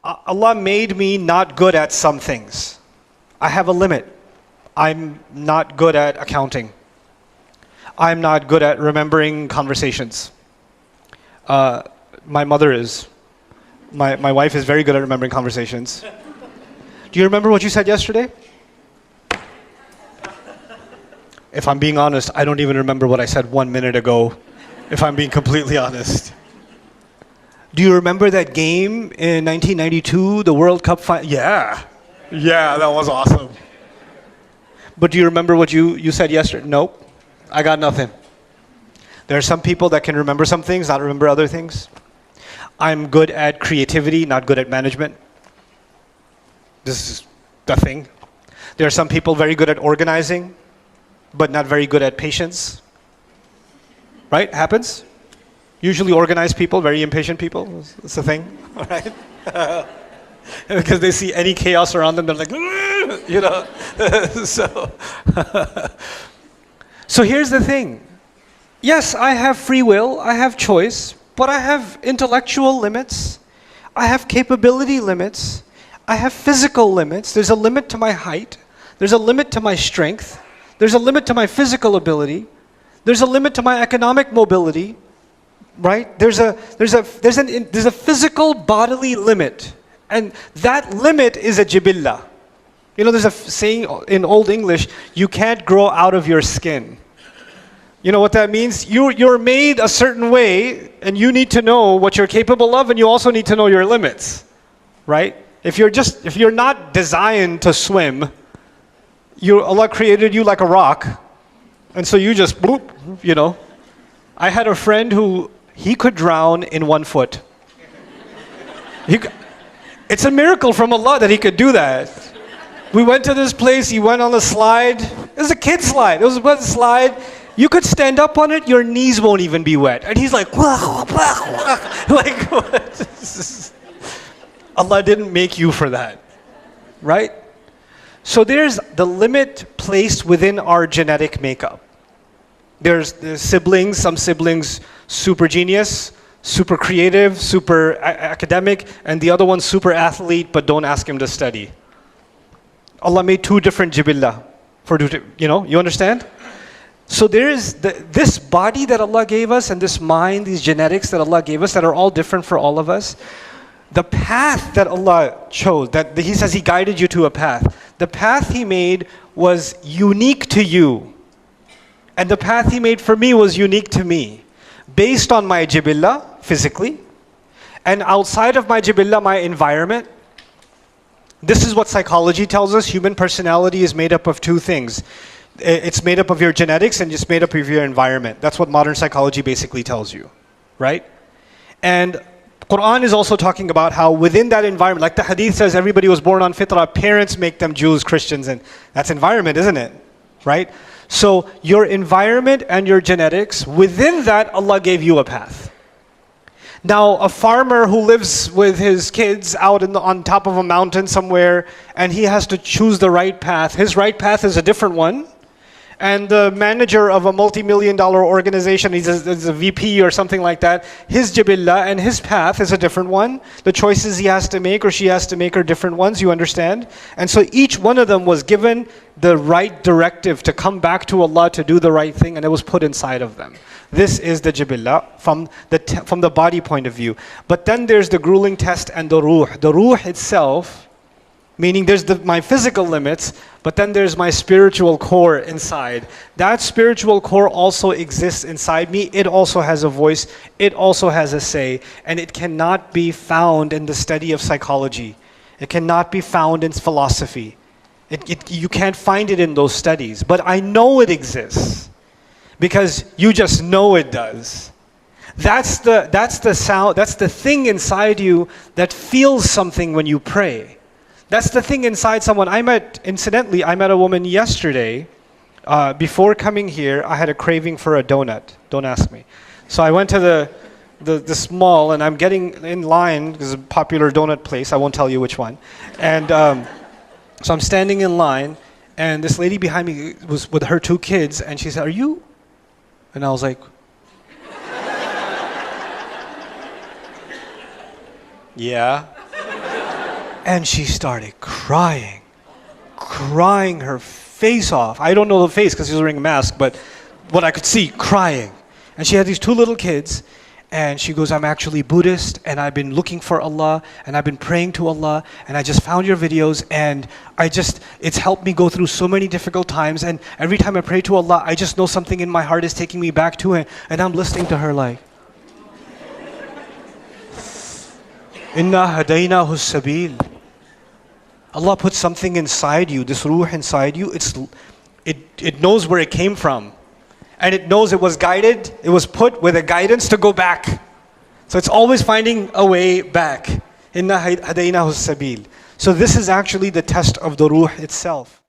Allah made me not good at some things. I have a limit. I'm not good at accounting. I'm not good at remembering conversations. My mother is. My wife is very good at remembering conversations. Do you remember what you said yesterday? If I'm being honest, I don't even remember what I said 1 minute ago, if I'm being completely honest. Do you remember that game in 1992, the World Cup final? Yeah, that was awesome. But do you remember what you said yesterday? Nope, I got nothing. There are some people that can remember some things, not remember other things. I'm good at creativity, not good at management. This is the thing. There are some people very good at organizing, but not very good at patience. Right? Happens. Usually organized people, very impatient people. It's a thing. All right? Because they see any chaos around them, they're like, you know. So here's the thing. Yes, I have free will, I have choice, but I have intellectual limits. I have capability limits. I have physical limits. There's a limit to my height. There's a limit to my strength. There's a limit to my physical ability. There's a limit to my economic mobility. Right? There's a physical bodily limit. And that limit is a jibillah. You know, there's a saying in Old English, you can't grow out of your skin. You know what that means? You're made a certain way, and you need to know what you're capable of, and you also need to know your limits. Right? If you're not designed to swim, Allah created you like a rock, and so you just bloop, you know. I had a friend who he could drown in 1 foot. It's a miracle from Allah that he could do that. We went to this place, he went on the slide. It was a kid slide. It was a slide. You could stand up on it, your knees won't even be wet. And he's like, wah, wah, wah. Like, what? Allah didn't make you for that, right? So there's the limit placed within our genetic makeup. There's siblings, some siblings super genius, super creative, super academic, and the other one super athlete, but don't ask him to study. Allah made 2 different jibillah. You understand? So there is this body that Allah gave us, and this mind, these genetics that Allah gave us that are all different for all of us. The path that Allah chose, that He says He guided you to a path. The path He made was unique to you. And the path He made for me was unique to me. Based on my jibillah, physically, and outside of my jibillah, my environment. This is what psychology tells us. Human personality is made up of 2 things. It's made up of your genetics and it's made up of your environment. That's what modern psychology basically tells you, right? And Quran is also talking about how within that environment, like the hadith says, everybody was born on fitrah, parents make them Jews, Christians, and that's environment, isn't it? Right? So your environment and your genetics, within that, Allah gave you a path. Now, a farmer who lives with his kids out on top of a mountain somewhere, and he has to choose the right path. His right path is a different one. And the manager of a multi-million-dollar organization, he's a VP or something like that, his jibillah and his path is a different one. The choices he has to make or she has to make are different ones, you understand? And so each one of them was given the right directive to come back to Allah to do the right thing, and it was put inside of them. This is the jibillah from the body point of view. But then there's the grueling test and the ruh. The ruh itself, meaning there's my physical limits, but then there's my spiritual core inside. That spiritual core also exists inside me. It also has a voice. It also has a say. And it cannot be found in the study of psychology. It cannot be found in philosophy. You can't find it in those studies. But I know it exists. Because you just know it does. That's the sound, that's the thing inside you that feels something when you pray. That's the thing inside someone. Incidentally, I met a woman yesterday. Before coming here, I had a craving for a donut. Don't ask me. So I went to this mall, and I'm getting in line. There's a popular donut place. I won't tell you which one. And so I'm standing in line, and this lady behind me was with her 2 kids, and she said, "Are you?" And I was like, "Yeah." And she started crying her face off. I don't know the face because she was wearing a mask, but what I could see, crying. And she had these 2 little kids, and she goes, I'm actually Buddhist, and I've been looking for Allah, and I've been praying to Allah, and I just found your videos, and it's helped me go through so many difficult times, and every time I pray to Allah, I just know something in my heart is taking me back to Him, and I'm listening to her like, Inna hadaynahu sabil. Allah put something inside you, this ruh inside you, it knows where it came from. And it knows it was guided, it was put with a guidance to go back. So it's always finding a way back. Inna hadaynahu sabil. So this is actually the test of the ruh itself.